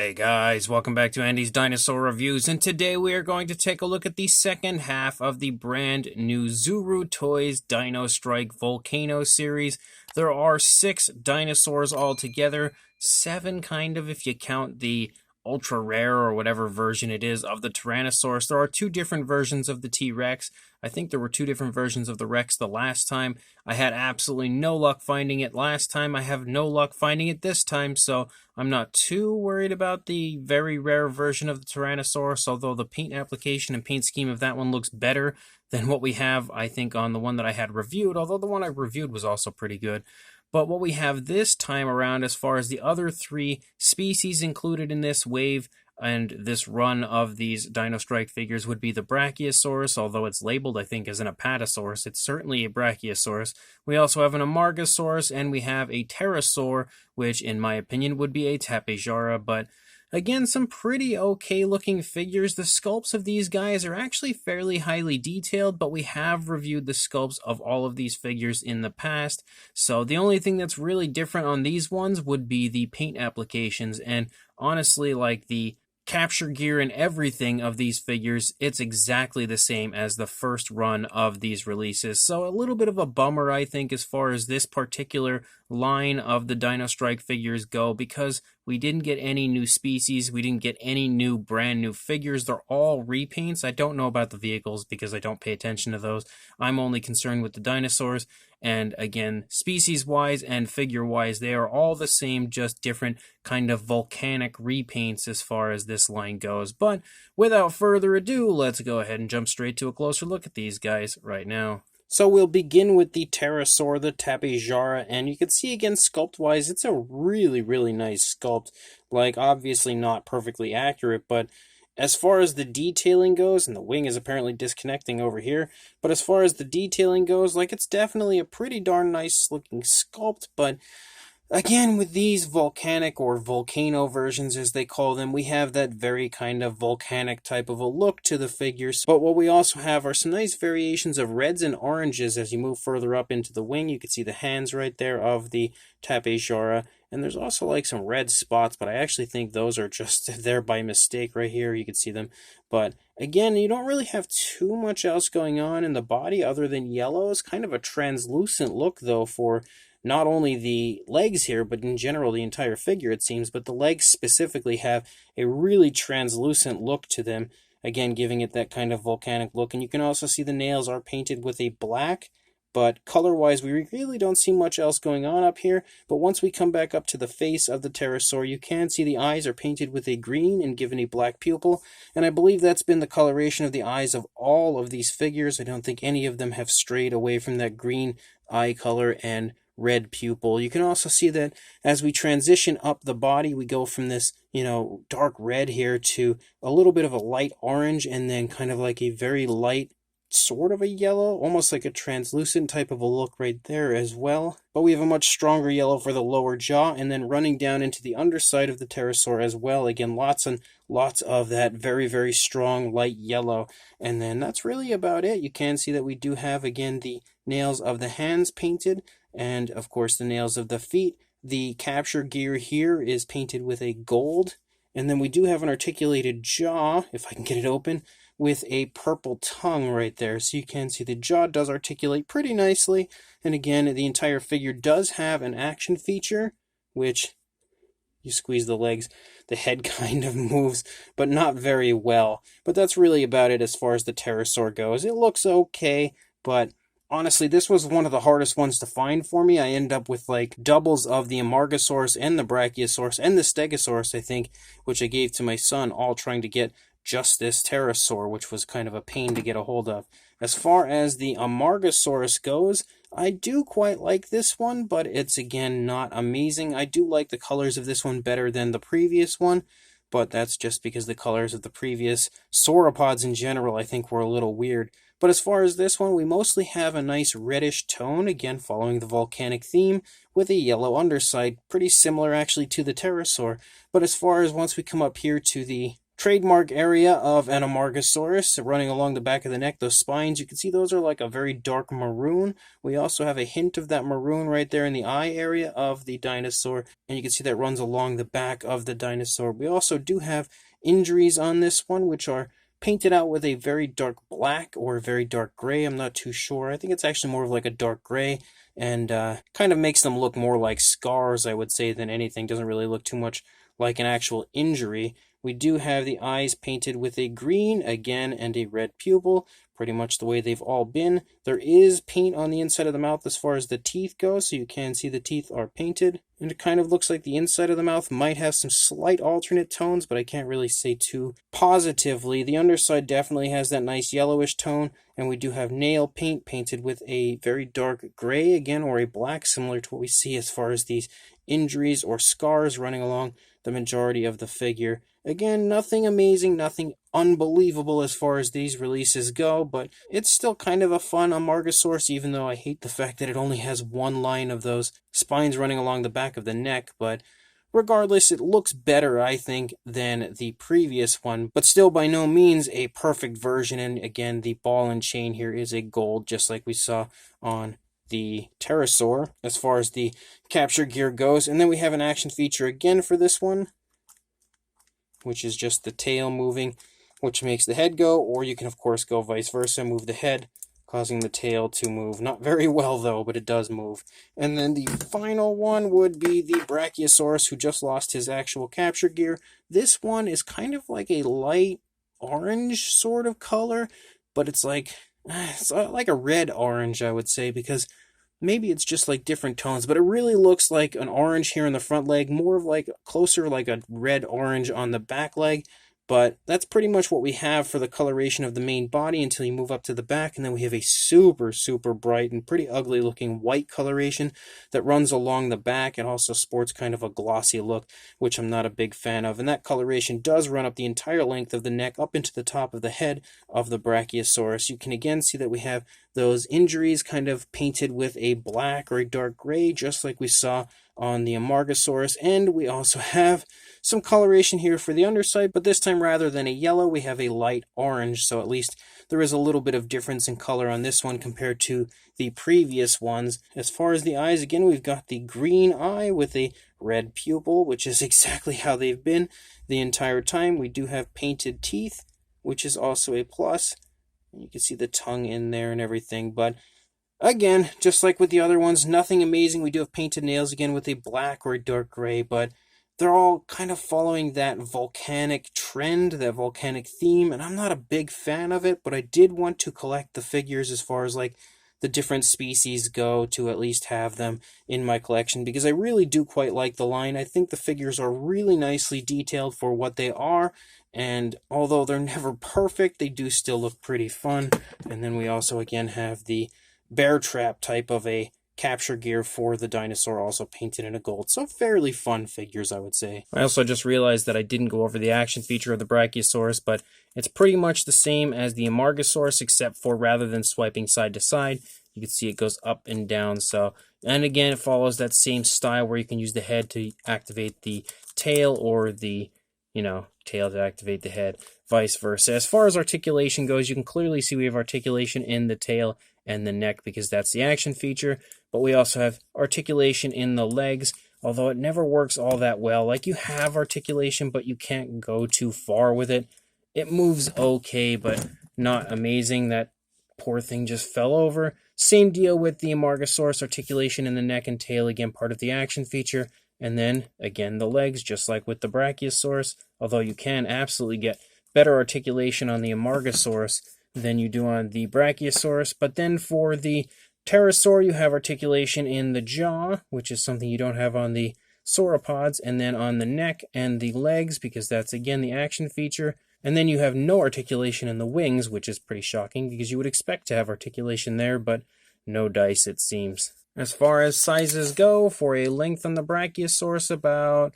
Hey guys, welcome back to Andy's Dinosaur Reviews, and today we are going to take a look at the second half of the brand new Zuru Toys Dino Strike Volcano series. There are 6 dinosaurs altogether, 7 kind of if you count the ultra rare or whatever version it is of the Tyrannosaurus. There are 2 different versions of the T-Rex. I think there were 2 different versions of the Rex the last time. I had absolutely no luck finding it last time. I have no luck finding it this time, so I'm not too worried about the very rare version of the Tyrannosaurus, although the paint application and paint scheme of that one looks better than what we have, I think, on the one that I had reviewed, although the one I reviewed was also pretty good. But what we have this time around, as far as the other 3 species included in this wave and this run of these Dino Strike figures, would be the Brachiosaurus, although it's labeled, I think, as an Apatosaurus. It's certainly a Brachiosaurus. We also have an Amargasaurus, and we have a Pterosaur, which, in my opinion, would be a Tapejara, but again, some pretty okay looking figures. The sculpts of these guys are actually fairly highly detailed, but we have reviewed the sculpts of all of these figures in the past. So the only thing that's really different on these ones would be the paint applications. And honestly, like the capture gear and everything of these figures, it's exactly the same as the first run of these releases. So a little bit of a bummer, I think, as far as this particular line of the Dino Strike figures go, because we didn't get any new species, we didn't get any new brand new figures. They're all repaints. I don't know about the vehicles because I don't pay attention to those. I'm only concerned with the dinosaurs. And again, species-wise and figure-wise, they are all the same, just different kind of volcanic repaints as far as this line goes. But without further ado, let's go ahead and jump straight to a closer look at these guys right now. So we'll begin with the Pterosaur, the Tapejara, and you can see again, sculpt-wise, it's a really, really nice sculpt. Like, obviously not perfectly accurate, but as far as the detailing goes, and the wing is apparently disconnecting over here, but as far as the detailing goes, like, it's definitely a pretty darn nice looking sculpt, but again, with these volcanic or volcano versions, as they call them, we have that very kind of volcanic type of a look to the figures. But what we also have are some nice variations of reds and oranges as you move further up into the wing. You can see the hands right there of the Tapejara. And there's also like some red spots, but I actually think those are just there by mistake right here. You can see them. But again, you don't really have too much else going on in the body other than yellow. It's kind of a translucent look, though, for not only the legs here, but in general the entire figure, it seems. But the legs specifically have a really translucent look to them, again giving it that kind of volcanic look. And you can also see the nails are painted with a black, but color-wise we really don't see much else going on up here. But once we come back up to the face of the Pterosaur, you can see the eyes are painted with a green and given a black pupil. And I believe that's been the coloration of the eyes of all of these figures. I don't think any of them have strayed away from that green eye color and red pupil. You can also see that as we transition up the body, we go from this, dark red here to a little bit of a light orange, and then kind of like a very light sort of a yellow, almost like a translucent type of a look right there as well. But we have a much stronger yellow for the lower jaw, and then running down into the underside of the Pterosaur as well. Again, lots and lots of that very, very strong light yellow. And then that's really about it. You can see that we do have, again, the nails of the hands painted, and of course the nails of the feet. The capture gear here is painted with a gold, and then we do have an articulated jaw, if I can get it open, with a purple tongue right there. So you can see the jaw does articulate pretty nicely. And again, the entire figure does have an action feature, which you squeeze the legs, the head kind of moves, but not very well. But that's really about it as far as the Pterosaur goes. It looks okay, but honestly, this was one of the hardest ones to find for me. I end up with like doubles of the Amargasaurus and the Brachiosaurus and the Stegosaurus, I think, which I gave to my son, all trying to get just this Pterosaur, which was kind of a pain to get a hold of. As far as the Amargasaurus goes, I do quite like this one, but it's again not amazing. I do like the colors of this one better than the previous one, but that's just because the colors of the previous sauropods in general I think were a little weird. But as far as this one, we mostly have a nice reddish tone, again following the volcanic theme, with a yellow underside, pretty similar actually to the Pterosaur. But as far as once we come up here to the trademark area of an Amargasaurus running along the back of the neck. Those spines, you can see those are like a very dark maroon. We also have a hint of that maroon right there in the eye area of the dinosaur, and you can see that runs along the back of the dinosaur. We also do have injuries on this one, which are painted out with a very dark black or a very dark gray. I'm not too sure. I think it's actually more of like a dark gray, and kind of makes them look more like scars, I would say, than anything. Doesn't really look too much like an actual injury. We do have the eyes painted with a green, again, and a red pupil, pretty much the way they've all been. There is paint on the inside of the mouth as far as the teeth go, so you can see the teeth are painted. And it kind of looks like the inside of the mouth might have some slight alternate tones, but I can't really say too positively. The underside definitely has that nice yellowish tone, and we do have nail paint painted with a very dark gray, again, or a black, similar to what we see as far as these injuries or scars running along the majority of the figure. Again, nothing amazing, nothing unbelievable as far as these releases go, but it's still kind of a fun Amargasaurus, even though I hate the fact that it only has one line of those spines running along the back of the neck. But regardless, it looks better, I think, than the previous one, but still by no means a perfect version. And again, the ball and chain here is a gold, just like we saw on the Pterosaur as far as the capture gear goes. And then we have an action feature again for this one, which is just the tail moving, which makes the head go, or you can of course go vice versa, move the head, causing the tail to move. Not very well though, but it does move. And then the final one would be the Brachiosaurus, who just lost his actual capture gear. This one is kind of like a light orange sort of color, but it's like a red-orange, I would say, because maybe it's just like different tones, but it really looks like an orange here in the front leg, more of like closer like a red-orange on the back leg. But that's pretty much what we have for the coloration of the main body until you move up to the back, and then we have a super, super bright and pretty ugly looking white coloration that runs along the back and also sports kind of a glossy look, which I'm not a big fan of. And that coloration does run up the entire length of the neck up into the top of the head of the Brachiosaurus. You can again see that we have those injuries kind of painted with a black or a dark gray, just like we saw on the Amargasaurus. And we also have some coloration here for the underside, but this time rather than a yellow, we have a light orange, so at least there is a little bit of difference in color on this one compared to the previous ones. As far as the eyes, again, we've got the green eye with a red pupil, which is exactly how they've been the entire time. We do have painted teeth, which is also a plus. You can see the tongue in there and everything, but again, just like with the other ones, nothing amazing. We do have painted nails again with a black or a dark gray, but they're all kind of following that volcanic trend, that volcanic theme, and I'm not a big fan of it, but I did want to collect the figures as far as like the different species go, to at least have them in my collection, because I really do quite like the line. I think the figures are really nicely detailed for what they are, and although they're never perfect, they do still look pretty fun. And then we also again have the bear trap type of a capture gear for the dinosaur, also painted in a gold. So fairly fun figures, I would say. I also just realized that I didn't go over the action feature of the Brachiosaurus, but it's pretty much the same as the Amargasaurus, except for rather than swiping side to side, you can see it goes up and down. So, and again, it follows that same style where you can use the head to activate the tail, or the tail to activate the head, vice versa. As far as articulation goes, you can clearly see we have articulation in the tail and the neck because that's the action feature, but we also have articulation in the legs, although it never works all that well. Like, you have articulation, but you can't go too far with it. It moves okay, but not amazing. That poor thing just fell over. Same deal with the Amargasaurus, articulation in the neck and tail, again part of the action feature. And then, again, the legs, just like with the Brachiosaurus, although you can absolutely get better articulation on the Amargasaurus than you do on the Brachiosaurus. But then for the Pterosaur, you have articulation in the jaw, which is something you don't have on the sauropods, and then on the neck and the legs, because that's, again, the action feature. And then you have no articulation in the wings, which is pretty shocking, because you would expect to have articulation there, but no dice, it seems. As far as sizes go, for a length on the Brachiosaurus, about,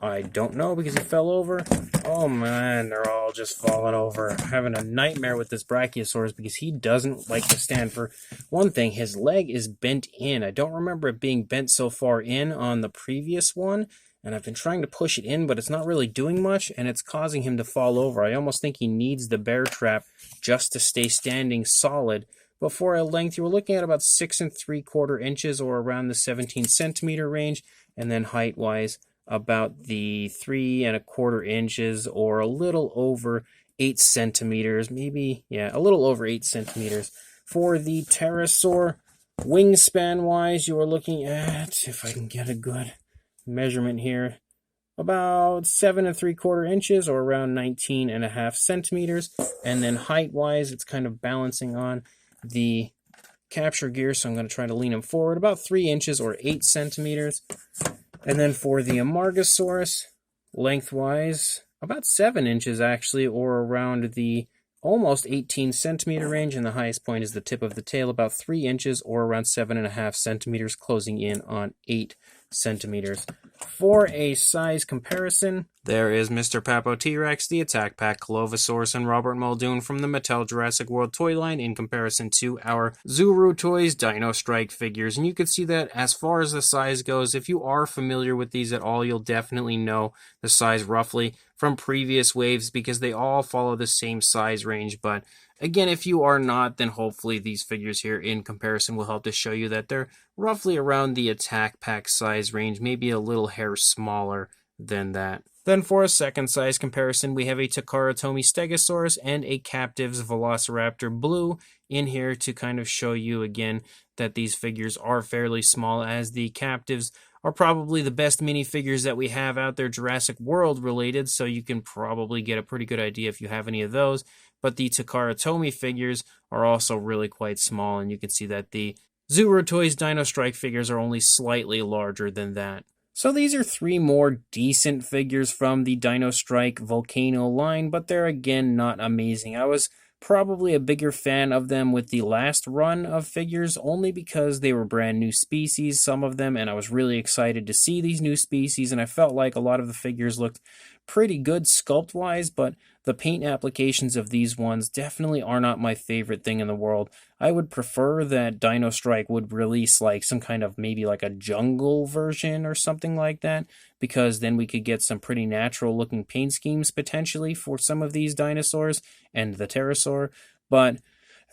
I don't know because he fell over. Oh man, they're all just falling over. I'm having a nightmare with this Brachiosaurus because he doesn't like to stand. For one thing, his leg is bent in. I don't remember it being bent so far in on the previous one. and I've been trying to push it in, but it's not really doing much, and it's causing him to fall over. I almost think he needs the bear trap just to stay standing solid. But for a length, you were looking at about 6 3/4 inches, or around the 17 centimeter range, and then height-wise, about the 3 1/4 inches, or a little over 8 centimeters, maybe, yeah, a little over 8 centimeters. For the Pterosaur, wingspan-wise, you are looking at, if I can get a good measurement here, about 7 3/4 inches, or around 19.5 centimeters. And then height-wise, it's kind of balancing on the capture gear, so I'm going to try to lean him forward about 3 inches, or 8 centimeters. And then for the Amargasaurus, lengthwise, about 7 inches actually, or around the almost 18 centimeter range, and the highest point is the tip of the tail, about 3 inches, or around 7.5 centimeters, closing in on 8 centimeters. For a size comparison, there is Mr. Papo T-Rex, the Attack Pack Colovosaurus, and Robert Muldoon from the Mattel Jurassic World toy line in comparison to our Zuru Toys Dino Strike figures. And you can see that as far as the size goes, if you are familiar with these at all, you'll definitely know the size roughly from previous waves because they all follow the same size range. But again, if you are not, then hopefully these figures here in comparison will help to show you that they're roughly around the Attack Pack size range, maybe a little hair smaller than that. Then for a second size comparison, we have a Takara Tomy Stegosaurus and a Captives Velociraptor Blue in here to kind of show you again that these figures are fairly small, as the Captives are probably the best minifigures that we have out there Jurassic World related, so you can probably get a pretty good idea if you have any of those. But the Takara Tomy figures are also really quite small, and you can see that the Zuru Toys Dino Strike figures are only slightly larger than that. So these are 3 more decent figures from the Dino Strike Volcano line, but they're again not amazing. I was probably a bigger fan of them with the last run of figures, only because they were brand new species, some of them, and I was really excited to see these new species, and I felt like a lot of the figures looked pretty good sculpt-wise, but the paint applications of these ones definitely are not my favorite thing in the world. I would prefer that Dino Strike would release like some kind of maybe like a jungle version or something like that, because then we could get some pretty natural looking paint schemes potentially for some of these dinosaurs and the Pterosaur. But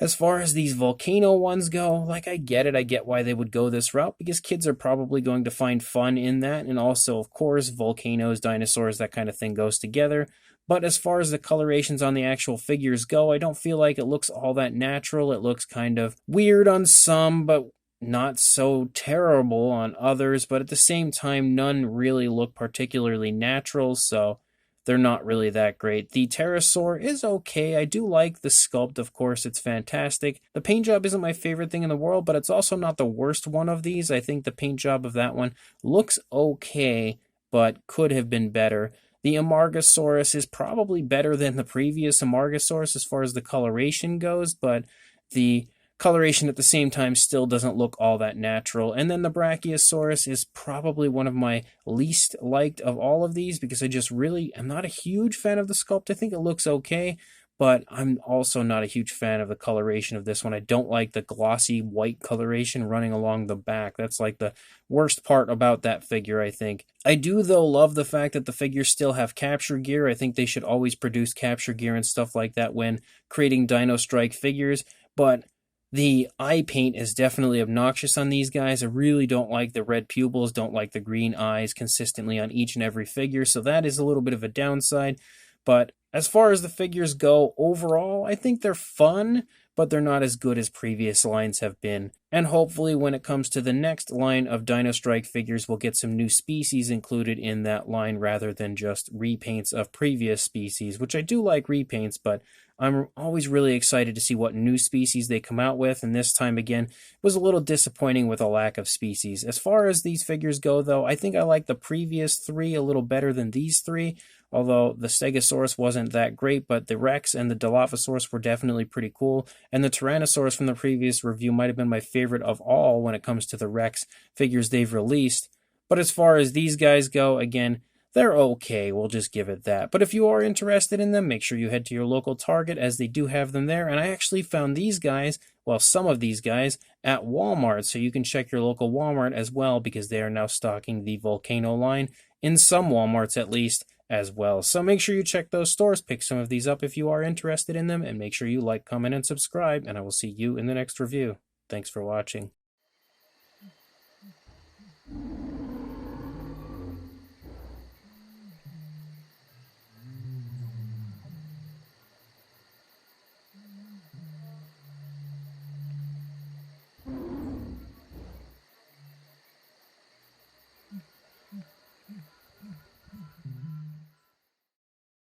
as far as these volcano ones go, like I get why they would go this route, because kids are probably going to find fun in that, and also of course volcanoes, dinosaurs, that kind of thing goes together. But as far as the colorations on the actual figures go, I don't feel like it looks all that natural. It looks kind of weird on some, but not so terrible on others. But at the same time, none really look particularly natural, so they're not really that great. The Pterosaur is okay. I do like the sculpt, of course, it's fantastic. The paint job isn't my favorite thing in the world, but it's also not the worst one of these. I think the paint job of that one looks okay, but could have been better. The Amargasaurus is probably better than the previous Amargasaurus as far as the coloration goes, but the coloration at the same time still doesn't look all that natural. And then the Brachiosaurus is probably one of my least liked of all of these, because I just really am not a huge fan of the sculpt. I think it looks okay, but I'm also not a huge fan of the coloration of this one. I don't like the glossy white coloration running along the back. That's like the worst part about that figure, I think. I do, though, love the fact that the figures still have capture gear. I think they should always produce capture gear and stuff like that when creating Dino Strike figures, but the eye paint is definitely obnoxious on these guys. I really don't like the red pupils, don't like the green eyes consistently on each and every figure, so that is a little bit of a downside. But as far as the figures go, overall, I think they're fun, but they're not as good as previous lines have been. And hopefully when it comes to the next line of Dino Strike figures, we'll get some new species included in that line rather than just repaints of previous species, which I do like repaints, but I'm always really excited to see what new species they come out with, and this time again, it was a little disappointing with a lack of species. As far as these figures go, though, I think I like the previous 3 a little better than these 3, although the Stegosaurus wasn't that great, but the Rex and the Dilophosaurus were definitely pretty cool, and the Tyrannosaurus from the previous review might have been my favorite of all when it comes to the Rex figures they've released. But as far as these guys go, again, They're okay, we'll just give it that. But if you are interested in them, make sure you head to your local Target, as they do have them there. And I actually found these guys, well, some of these guys, at Walmart. So you can check your local Walmart as well, because they are now stocking the Volcano line, in some Walmarts at least, as well. So make sure you check those stores, pick some of these up if you are interested in them, and make sure you like, comment, and subscribe. And I will see you in the next review. Thanks for watching.